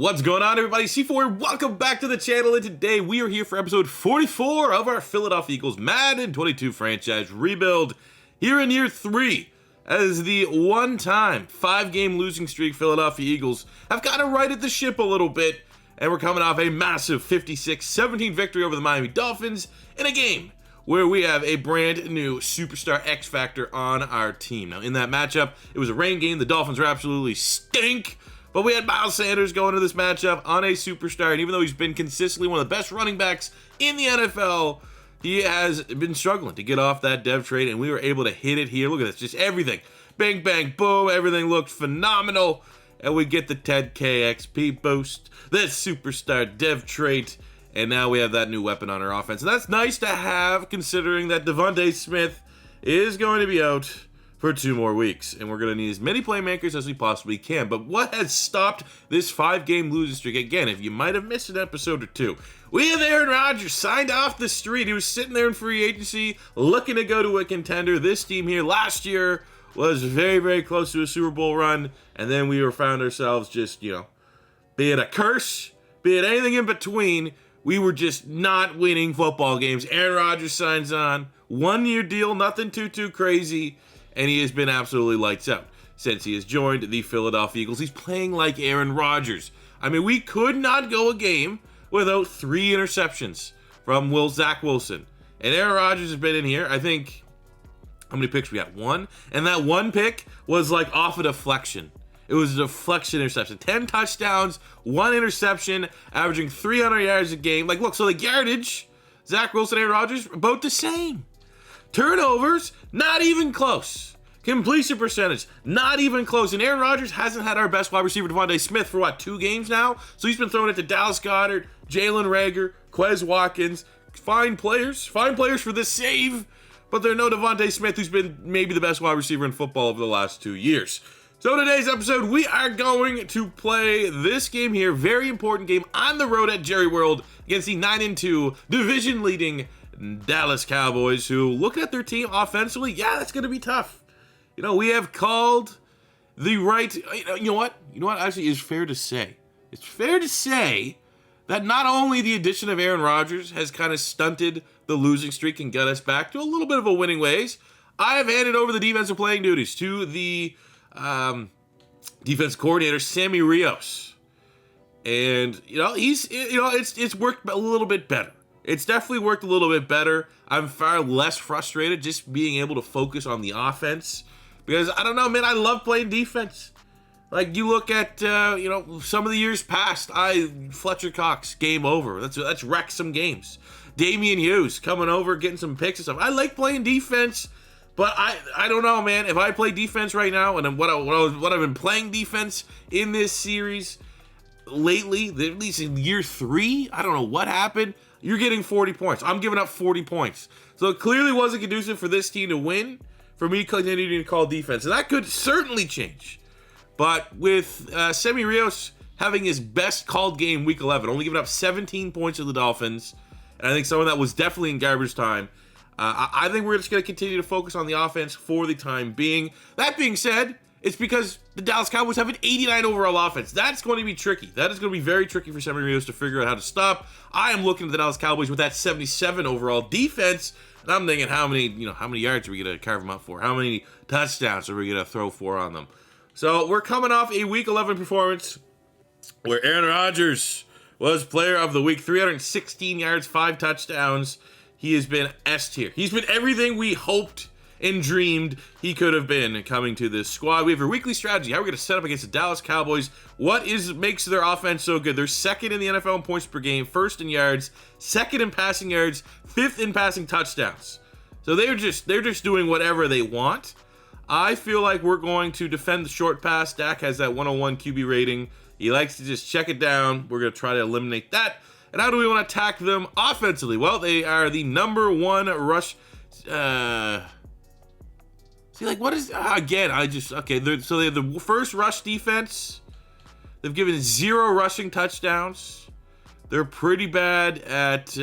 What's going on, everybody? C4, welcome back to the channel, and today we are here for episode 44 of our Philadelphia Eagles Madden 22 franchise rebuild. Here in year 3, as the one-time 5-game losing streak Philadelphia Eagles have kind of righted the ship a little bit, and we're coming off a massive 56-17 victory over the Miami Dolphins in a game where we have a brand new superstar X Factor on our team. Now, in that matchup, it was a rain game. The Dolphins were absolutely stink. But we had Miles Sanders going into this matchup on a superstar, and even though he's been consistently one of the best running backs in the NFL, he has been struggling to get off that dev trade, and we were able to hit it here. Look at this, just everything. Bang, bang, boom, everything looked phenomenal, and we get the 10K XP boost, that superstar dev trait, and now we have that new weapon on our offense. And that's nice to have, considering that Devontae Smith is going to be out for 2 more weeks, and we're going to need as many playmakers as we possibly can. But what has stopped this 5-game losing streak? Again, if you might have missed an episode or 2, we have Aaron Rodgers signed off the street. He was sitting there in free agency looking to go to a contender. This team here last year was very, very close to a Super Bowl run, and then we found ourselves just, be it a curse, be it anything in between, we were just not winning football games. Aaron Rodgers signs on, 1-year deal, nothing too crazy, and he has been absolutely lights out since he has joined the Philadelphia Eagles. He's playing like Aaron Rodgers. I mean, we could not go a game without 3 interceptions from Zach Wilson. And Aaron Rodgers has been in here, I think, how many picks we got? 1? And that 1 pick was like off a deflection. It was a deflection interception. 10 touchdowns, 1 interception, averaging 300 yards a game. Like, look, so the yardage, Zach Wilson, Aaron Rodgers, about the same. Turnovers, not even close. Completion percentage, not even close. And Aaron Rodgers hasn't had our best wide receiver, Devontae Smith, for 2 games now? So he's been throwing it to Dallas Goedert, Jalen Reagor, Quez Watkins. Fine players for this save, but they're no Devontae Smith, who's been maybe the best wide receiver in football over the last 2 years. So today's episode, we are going to play this game here, very important game on the road at Jerry World against the 9-2 division-leading Dallas Cowboys, who, looking at their team offensively, yeah, that's going to be tough. We have called the right, you know what actually is fair to say. It's fair to say that not only the addition of Aaron Rodgers has kind of stunted the losing streak and got us back to a little bit of a winning ways, I have handed over the defensive playing duties to the defense coordinator, Sammy Rios. And, it's worked a little bit better. It's definitely worked a little bit better. I'm far less frustrated just being able to focus on the offense. Because, I don't know, man, I love playing defense. Like, you look at, some of the years past, Fletcher Cox, game over. That's wrecked some games. Damian Hughes coming over, getting some picks and stuff. I like playing defense, but I don't know, man. If I play defense right now, and what I've been playing defense in this series lately, at least in year 3, I don't know what happened. You're getting 40 points. I'm giving up 40 points. So it clearly wasn't conducive for this team to win, for me continuing to call defense. And that could certainly change. But with Sammy Rios having his best called game week 11, only giving up 17 points to the Dolphins, and I think some of that was definitely in garbage time, I think we're just going to continue to focus on the offense for the time being. That being said, it's because the Dallas Cowboys have an 89 overall offense. That's going to be tricky. That is going to be very tricky for Sammy Rios to figure out how to stop. I am looking at the Dallas Cowboys with that 77 overall defense, and I'm thinking how many yards are we going to carve them up for? How many touchdowns are we going to throw for on them? So we're coming off a Week 11 performance where Aaron Rodgers was player of the week, 316 yards, 5 touchdowns. He has been S tier. He's been everything we hoped and dreamed he could have been coming to this squad. We have a weekly strategy. How we're going to set up against the Dallas Cowboys. What makes their offense so good? They're 2nd in the NFL in points per game, 1st in yards, 2nd in passing yards, 5th in passing touchdowns. So they're just doing whatever they want. I feel like we're going to defend the short pass. Dak has that 101 QB rating. He likes to just check it down. We're going to try to eliminate that. And how do we want to attack them offensively? Well, they are the number 1 rush. What is, again, so they have the first rush defense. They've given 0 rushing touchdowns. They're pretty bad at,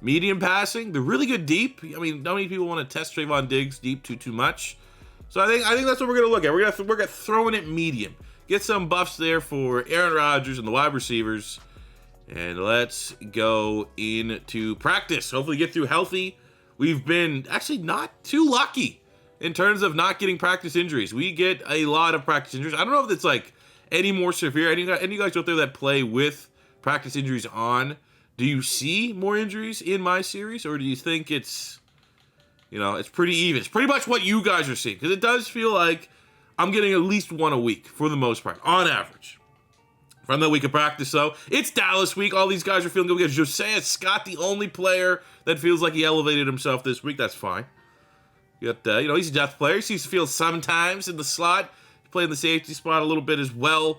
medium passing. They're really good deep. I mean, not many people want to test Trayvon Diggs deep too much. So I think that's what we're going to look at. We're going to throw in it medium. get some buffs there for Aaron Rodgers and the wide receivers. And let's go into practice. Hopefully get through healthy. We've been actually not too lucky in terms of not getting practice injuries. We get a lot of practice injuries. I don't know if it's like any more severe. Any of you guys out there that play with practice injuries on, do you see more injuries in my series? Or do you think it's, it's pretty even? It's pretty much what you guys are seeing. Because it does feel like I'm getting at least one a week for the most part, on average. From that week of practice, though, it's Dallas week. All these guys are feeling good. We got Josiah Scott, the only player that feels like he elevated himself this week. That's fine. You got, he's a depth player. He seems to feel sometimes in the slot. He played in the safety spot a little bit as well.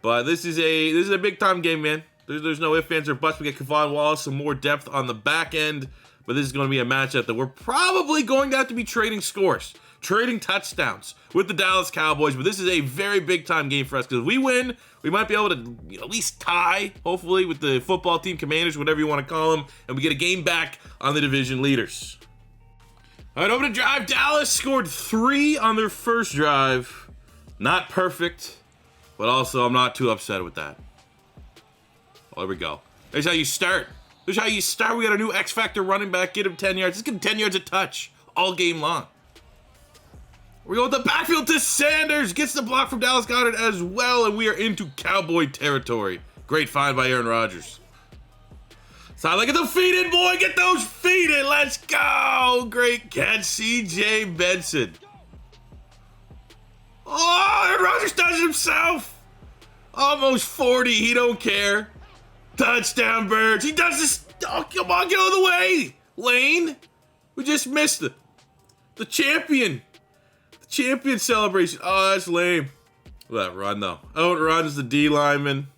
But this is a big time game, man. There's no ifs, ands, or buts. We get Kevon Wallace, some more depth on the back end. But this is going to be a matchup that we're probably going to have to be trading scores, trading touchdowns with the Dallas Cowboys. But this is a very big time game for us because if we win, we might be able to at least tie, hopefully, with the football team, Commanders, whatever you want to call them, and we get a game back on the division leaders. All right, over to drive. Dallas scored 3 on their first drive. Not perfect, but also I'm not too upset with that. Oh, there we go. There's how you start. There's how you start. We got a new X Factor running back. Get him 10 yards. Let's get him 10 yards a touch all game long. We go with the backfield to Sanders. Gets the block from Dallas Goedert as well, and we are into Cowboy territory. Great find by Aaron Rodgers. So look at the feet in, boy. Get those feet in. Let's go. Great catch, C.J. Benson. Oh, Aaron Rodgers does it himself. Almost 40. He don't care. Touchdown, Birds. He does this. Oh, come on. Get out of the way. Lane. We just missed it. The champion. Champion celebration. Oh, that's lame. Look at that run, though. Outruns the D lineman.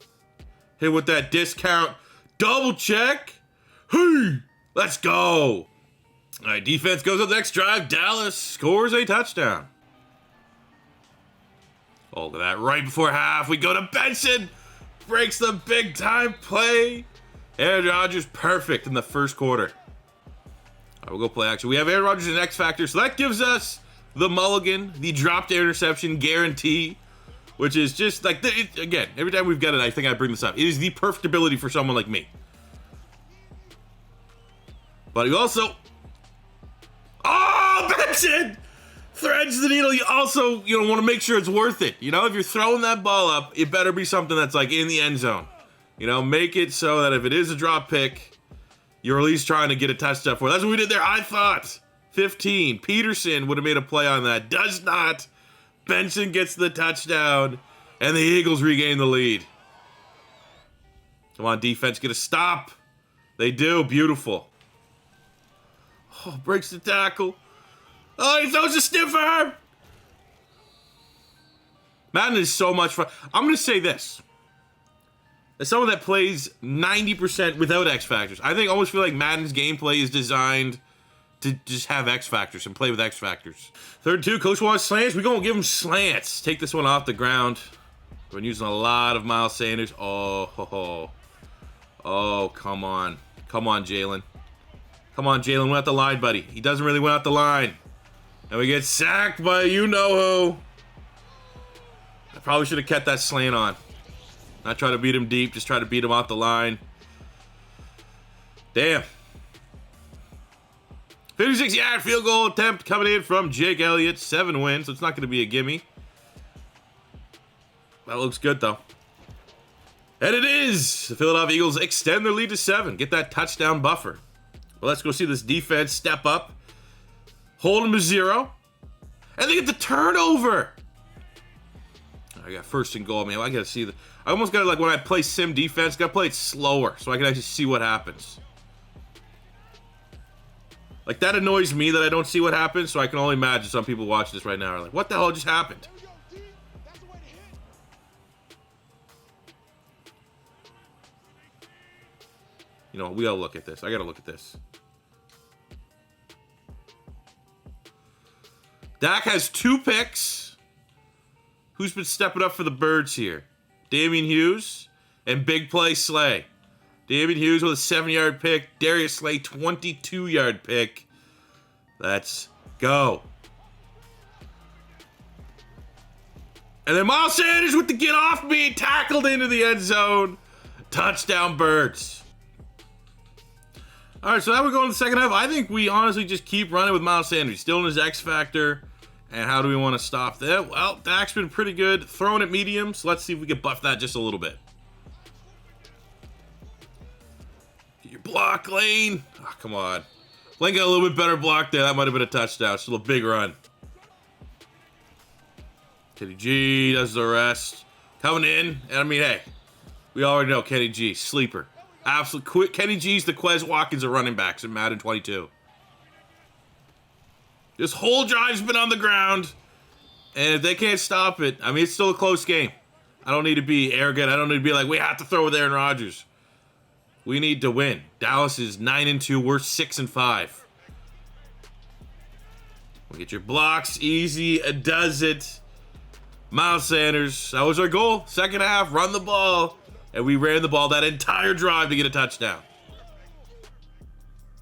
Hit with that discount. Double check. Hey, let's go. All right, defense goes up the next drive. Dallas scores a touchdown. Oh, look at that. Right before half, we go to Benson. Breaks the big time play. Aaron Rodgers perfect in the first quarter. All right, we'll go play action. We have Aaron Rodgers and X Factor, so that gives us the mulligan, the dropped interception guarantee, which is just like, again, every time we've got it, I think I bring this up. It is the perfect ability for someone like me. But you also, Benson threads the needle. You also, want to make sure it's worth it. If you're throwing that ball up, it better be something that's like in the end zone. Make it so that if it is a drop pick, you're at least trying to get a touchdown for it. That's what we did there, I thought. 15. Peterson would have made a play on that. Does not. Benson gets the touchdown, and the Eagles regain the lead. Come on, defense, get a stop. They do. Beautiful. Oh, breaks the tackle. Oh, he throws a stiff arm. Madden is so much fun. I'm going to say this. As someone that plays 90% without X Factors, I almost feel like Madden's gameplay is designed to just have X Factors and play with X Factors. 3rd-2, coach wants slants. We're going to give him slants. Take this one off the ground. We're using a lot of Miles Sanders. Oh, come on. Come on, Jalen. Come on, Jalen. Went out the line, buddy. He doesn't really went out the line. And we get sacked by you-know-who. I probably should have kept that slant on. Not try to beat him deep. Just try to beat him off the line. Damn. 56-yard field goal attempt coming in from Jake Elliott. 7 wins, so it's not going to be a gimme. That looks good, though. And it is! The Philadelphia Eagles extend their lead to 7. Get that touchdown buffer. Well, let's go see this defense step up. Hold them to 0. And they get the turnover! I got 1st and goal, man. I got to see I almost got to, like, when I play sim defense, got to play it slower so I can actually see what happens. Like, that annoys me that I don't see what happens, so I can only imagine some people watching this right now are like, what the hell just happened? We gotta look at this. I gotta look at this. Dak has 2 picks. Who's been stepping up for the Birds here? Damian Hughes and Big Play Slay. Damian Hughes with a 7-yard pick. Darius Slay, 22-yard pick. Let's go. And then Miles Sanders with the get off me, tackled into the end zone. Touchdown, Birds. All right, so now we're going to the second half. I think we honestly just keep running with Miles Sanders. Still in his X factor. And how do we want to stop that? Well, Dak's been pretty good. Throwing at medium, so let's see if we can buff that just a little bit. Get your block, Lane. Oh, come on. Lane got a little bit better block there. That might have been a touchdown. Still a big run. Kenny G does the rest. Coming in. And I mean, hey, we already know Kenny G, sleeper. Absolute quick. Kenny G's the Quez Watkins of running backs in Madden 22. This whole drive's been on the ground. And if they can't stop it, I mean, it's still a close game. I don't need to be arrogant. I don't need to be like, we have to throw with Aaron Rodgers. We need to win. Dallas is 9-2. We're 6-5. We get your blocks. Easy. It does it. Miles Sanders. That was our goal. Second half, run the ball. And we ran the ball that entire drive to get a touchdown.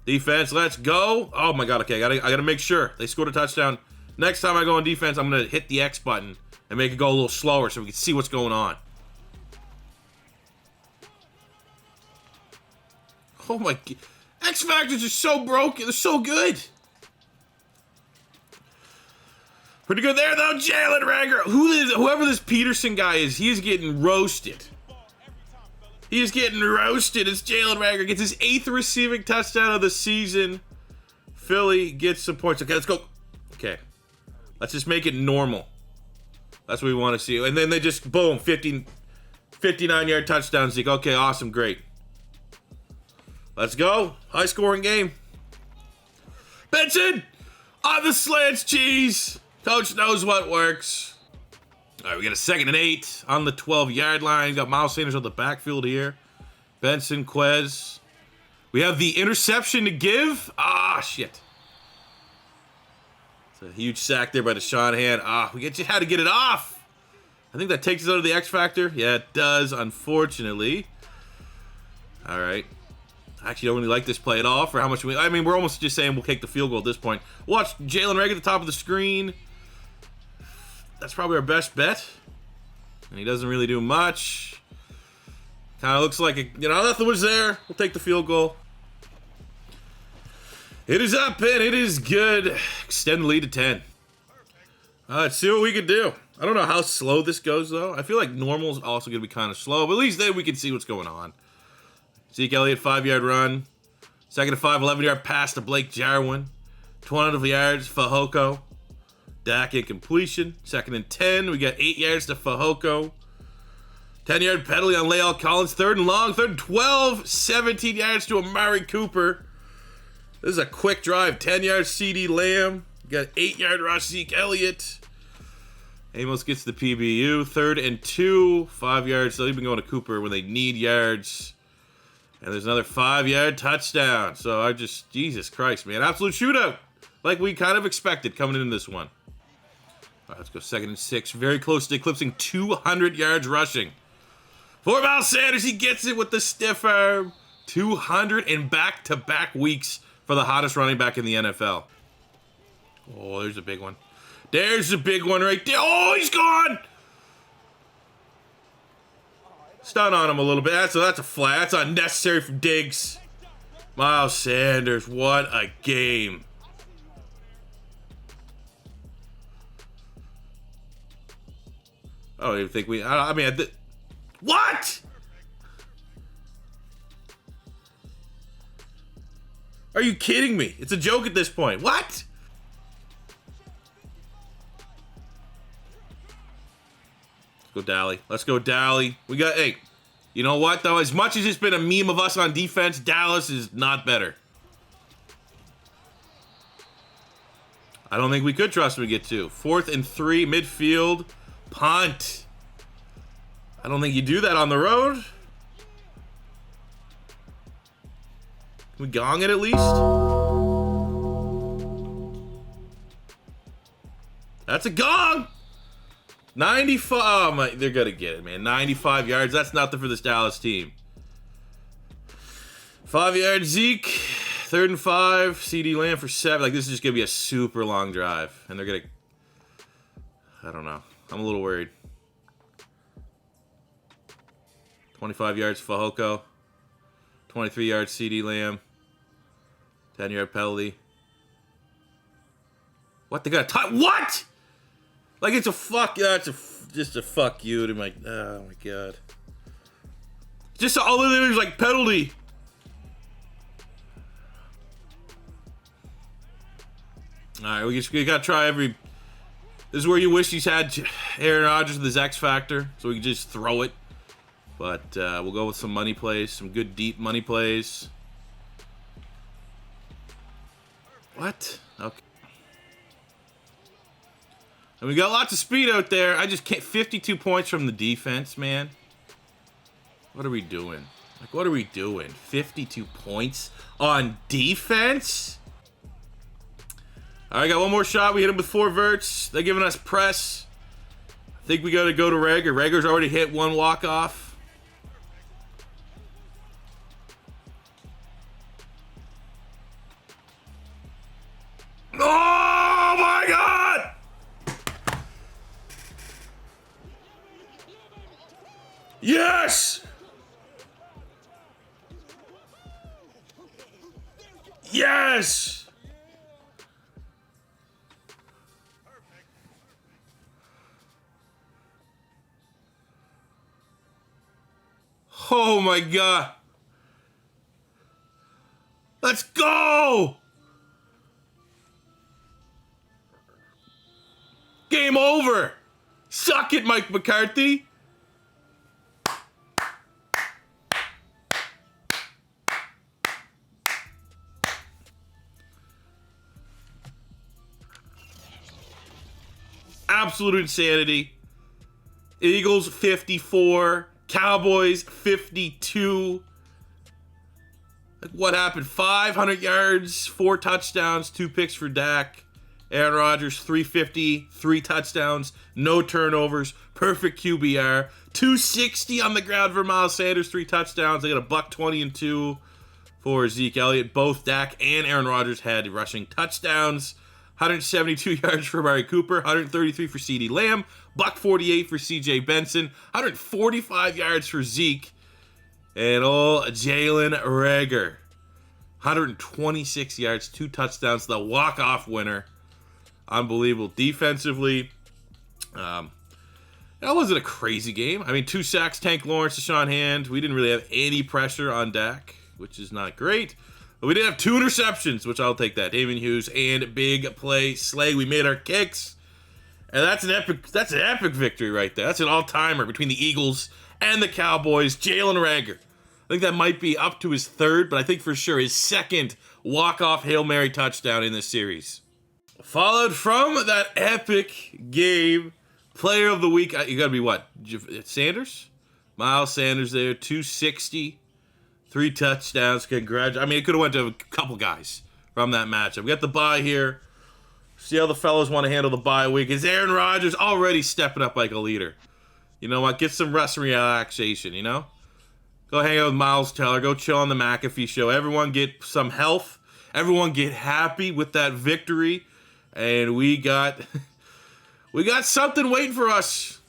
Defense, let's go. Oh my God, okay, I gotta make sure they scored a touchdown. Next time I go on defense, I'm gonna hit the X button and make it go a little slower so we can see what's going on. Oh my God. X Factors are so broken, they're so good. Pretty good there though, Jalen Rager. Whoever this Peterson guy is, he is getting roasted. He is getting roasted as Jalen Rager gets his 8th receiving touchdown of the season. Philly gets some points. Okay, let's go. Okay. Let's just make it normal. That's what we want to see. And then they just, boom, 59-yard touchdown, Zeke. Okay, awesome, great. Let's go. High-scoring game. Benson on the slants, cheese. Coach knows what works. All right, we got a 2nd and 8 on the 12-yard line. Got Miles Sanders on the backfield here. Benson, Quez. We have the interception to give. Ah, shit. It's a huge sack there by the Shanahan. We just had to get it off. I think that takes us out of the X Factor. Yeah, it does, unfortunately. All right. I actually don't really like this play at all for how much I mean, we're almost just saying we'll take the field goal at this point. Watch Jalen Rager at the top of the screen. That's probably our best bet. And he doesn't really do much. Kind of looks like, nothing was there. We'll take the field goal. It is up and it is good. Extend the lead to 10. Let's see what we can do. I don't know how slow this goes, though. I feel like normal is also going to be kind of slow. But at least then we can see what's going on. Zeke Elliott, 5-yard run. 2nd and 5, 11-yard pass to Blake Jarwin. 12 yards, Fehoko. Dak incompletion. 2nd and 10. We got 8 yards to Fehoko. 10-yard penalty on Lael Collins. 3rd and long. 3rd and 12. 17 yards to Amari Cooper. This is a quick drive. 10 yards CD Lamb. We got 8-yard rush Zeke Elliott. Amos gets the PBU. 3rd and 2. 5 yards. So they've been going to Cooper when they need yards. And there's another 5-yard touchdown. So Jesus Christ, man. Absolute shootout. Like we kind of expected coming into this one. All right, let's go 2nd and 6. Very close to eclipsing 200 yards rushing. For Miles Sanders, he gets it with the stiff arm. 200 in back-to-back weeks for the hottest running back in the NFL. Oh, there's a big one. There's a big one right there. Oh, he's gone! Stun on him a little bit. That's a flag. That's unnecessary from Diggs. Miles Sanders, what a game. I don't even think what? Are you kidding me? It's a joke at this point. What? Let's go Dally. Let's go Dally. We got, hey, you know what though? As much as it's been a meme of us on defense, Dallas is not better. I don't think we could trust him to get 2. 4th and 3, midfield. Punt. I don't think you do that on the road. Can we gong it at least? That's a gong. 95. Oh my, they're gonna get it, man. 95 yards. That's nothing for this Dallas team. 5-yard Zeke. 3rd and 5. CD Lamb for 7. Like, this is just gonna be a super long drive, and they're gonna. I don't know. I'm a little worried. 25 yards Fehoko. 23 yards CD Lamb. 10-yard penalty. What? They got a tie? What? Like it's a fuck. That's just a fuck you. I'm like, oh my god. Just all of it is like penalty. All right, we gotta try every. This is where you wish he's had Aaron Rodgers with his X factor, so we can just throw it. But we'll go with some money plays, some good deep money plays. What? Okay. And we got lots of speed out there. I just can't. 52 points from the defense, man. What are we doing? Like, what are we doing? 52 points on defense? All right, got one more shot. We hit him with 4 verts. They're giving us press. I think we got to go to Rager. Rager's already hit 1 walk-off. Oh, my God! Yes! Yes! Oh my god. Let's go! Game over! Suck it, Mike McCarthy! Absolute insanity. Eagles 54, Cowboys 52. Like, what happened? 500 yards, 4 touchdowns, 2 picks for Dak. Aaron Rodgers 350, 3 touchdowns, no turnovers, perfect QBR. 260 on the ground for Miles Sanders, 3 touchdowns. They got a $120 and 2 for Zeke Elliott. Both Dak and Aaron Rodgers had rushing touchdowns. 172 yards for Amari Cooper, 133 for CeeDee Lamb, $148 for CJ Benson, 145 yards for Zeke, and Jalen Reagor, 126 yards, 2 touchdowns, the walk-off winner. Unbelievable. Defensively, that wasn't a crazy game. I mean, 2 sacks, Tank Lawrence, Deshaun Hand. We didn't really have any pressure on Dak, which is not great. But we did have 2 interceptions, which I'll take that. David Hughes and big play Slay. We made our kicks. And that's an epic victory right there. That's an all-timer between the Eagles and the Cowboys. Jalen Reagor. I think that might be up to his 3rd, but I think for sure his 2nd walk-off Hail Mary touchdown in this series. Followed from that epic game, player of the week, you gotta be what? Sanders? Miles Sanders there, 260. 3 touchdowns. Congratulations. I mean, it could have went to a couple guys from that matchup. We got the bye here. See how the fellas want to handle the bye week. Is Aaron Rodgers already stepping up like a leader? You know what? Get some rest and relaxation, you know? Go hang out with Miles Teller. Go chill on the McAfee show. Everyone get some health. Everyone get happy with that victory. And we got something waiting for us.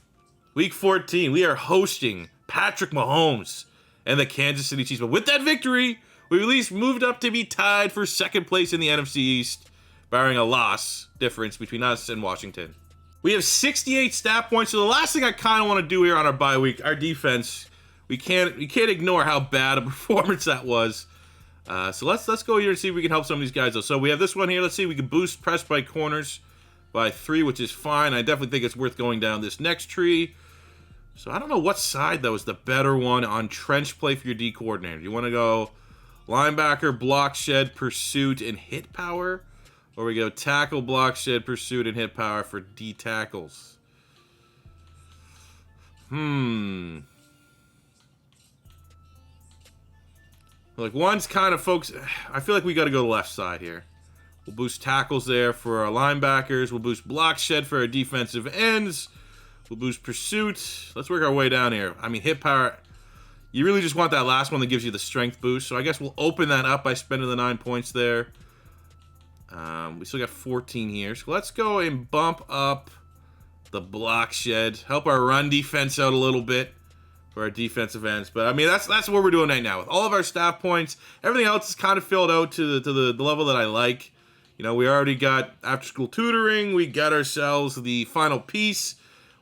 Week 14. We are hosting Patrick Mahomes and the Kansas City Chiefs. But with that victory, we at least moved up to be tied for 2nd place in the NFC East, barring a loss difference between us and Washington. We have 68 stat points. So the last thing I kind of want to do here on our bye week, our defense, we can't ignore how bad a performance that was. So let's go here and see if we can help some of these guys, though. So we have this one here. Let's see. We can boost press by corners by 3, which is fine. I definitely think it's worth going down this next tree. So I don't know what side, though, is the better one on trench play for your D coordinator. You want to go linebacker, block, shed, pursuit, and hit power? Or we go tackle, block, shed, pursuit, and hit power for D tackles? Like, one's kind of folks. I feel like we got to go to the left side here. We'll boost tackles there for our linebackers. We'll boost block, shed for our defensive ends. We'll boost pursuit. Let's work our way down here. I mean, hit power. You really just want that last one that gives you the strength boost. So I guess we'll open that up by spending the 9 points there. We still got 14 here. So let's go and bump up the block shed. Help our run defense out a little bit. for our defensive ends. But I mean, that's what we're doing right now with all of our staff points. Everything else is kind of filled out to the level that I like. You know, we already got after school tutoring. We got ourselves the final piece.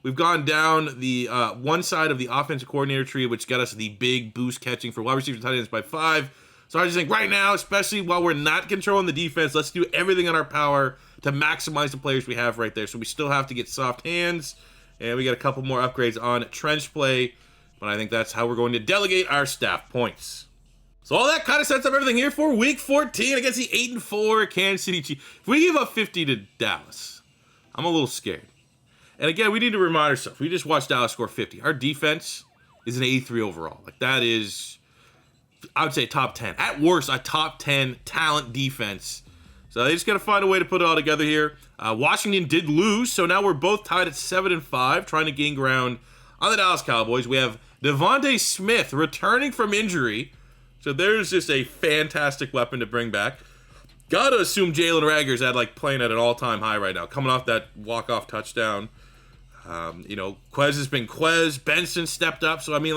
We've gone down the one side of the offensive coordinator tree, which got us the big boost catching for wide receivers and tight ends by 5. So I just think right now, especially while we're not controlling the defense, let's do everything in our power to maximize the players we have right there. So we still have to get soft hands, and we got a couple more upgrades on trench play, but I think that's how we're going to delegate our staff points. So all that kind of sets up everything here for Week 14 against the 8-4 Kansas City Chiefs. If we give up 50 to Dallas, I'm a little scared. And again, we need to remind ourselves, we just watched Dallas score 50. Our defense is an 83 overall. Like, that is, I would say, top 10. At worst, a top 10 talent defense. So they just got to find a way to put it all together here. Washington did lose, so now we're both tied at 7-5, trying to gain ground on the Dallas Cowboys. We have Devontae Smith returning from injury. So there's just a fantastic weapon to bring back. Gotta assume Jalen Rager's playing at an all-time high right now, coming off that walk-off touchdown. Quez has been Quez. Benson stepped up. So I mean,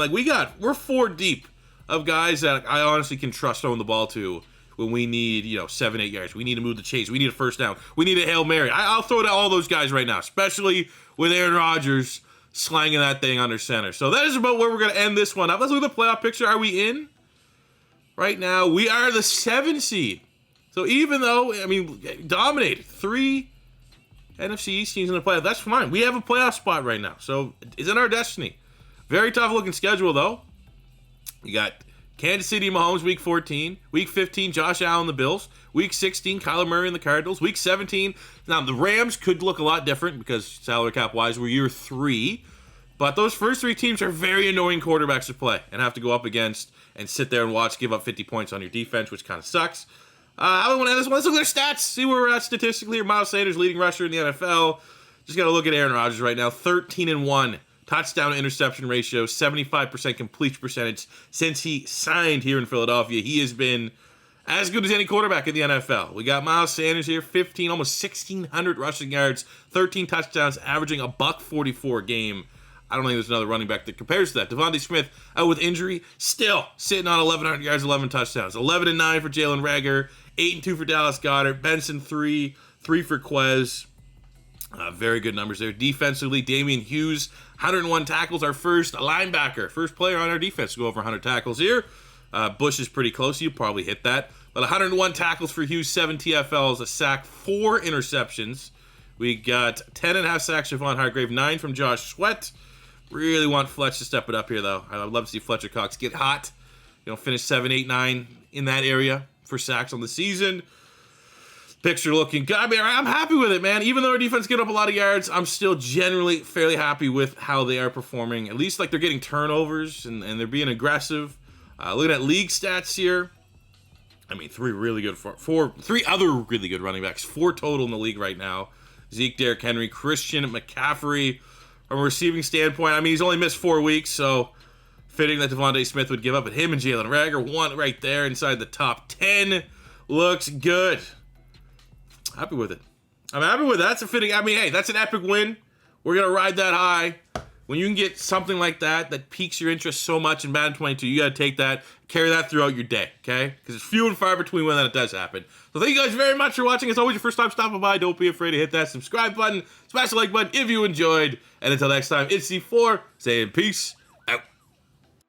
we're 4 deep of guys that I honestly can trust throwing the ball to when we need 7-8 yards. We need to move the chase. We need a first down. We need a Hail Mary. I'll throw to all those guys right now, especially with Aaron Rodgers slanging that thing under center. So that is about where we're gonna end this one up. Let's look at the playoff picture. Are we in? Right now, we are the 7 seed. So even though, dominated 3 NFC East teams in the playoff, that's fine. We have a playoff spot right now. So it's in our destiny. Very tough looking schedule, though. You got Kansas City Mahomes Week 14. Week 15, Josh Allen, the Bills. Week 16, Kyler Murray and the Cardinals. Week 17, now the Rams could look a lot different because salary cap-wise, we're year 3. But those first 3 teams are very annoying quarterbacks to play and have to go up against and sit there and watch, give up 50 points on your defense, which kind of sucks. I want to end this one. Let's look at their stats, see where we're at statistically. Miles Sanders, leading rusher in the NFL. Just got to look at Aaron Rodgers right now. 13-1 touchdown to interception ratio, 75% completion percentage. Since he signed here in Philadelphia, he has been as good as any quarterback in the NFL. We got Miles Sanders here, 15, almost 1,600 rushing yards, 13 touchdowns, averaging a $144 a game. I don't think there's another running back that compares to that. Devontae Smith, out with injury, still sitting on 1,100 yards, 11 touchdowns. 11-9 for Jalen Rager, 8-2 for Dallas Goedert, Benson 3 for Quez. Very good numbers there. Defensively, Damian Hughes, 101 tackles, our first linebacker, first player on our defense to go over 100 tackles here. Bush is pretty close. You probably hit that. But 101 tackles for Hughes, 7 TFLs, a sack, 4 interceptions. We got 10.5 sacks from Von Hargrave, 9 from Josh Sweat. Really want Fletch to step it up here, though. I'd love to see Fletcher Cox get hot. Finish 7, 8, 9 in that area for sacks on the season. Picture looking good. I'm happy with it, man. Even though our defense get up a lot of yards, I'm still generally fairly happy with how they are performing. At least they're getting turnovers and they're being aggressive. Looking at league stats here. 3 other really good running backs. 4 total in the league right now. Zeke, Derrick Henry, Christian McCaffrey. From a receiving standpoint, he's only missed 4 weeks, so fitting that Devontae Smith would give up. But him and Jalen Rager, 1 right there inside the top 10. Looks good. Happy with it. I'm happy with that. That's a fitting. Hey, that's an epic win. We're going to ride that high. When you can get something like that piques your interest so much in Madden 22, you got to take that, carry that throughout your day, okay? Because it's few and far between when that does happen. So thank you guys very much for watching. It's always your first time stopping by. Don't be afraid to hit that subscribe button, smash the like button if you enjoyed. And until next time, it's C4 saying peace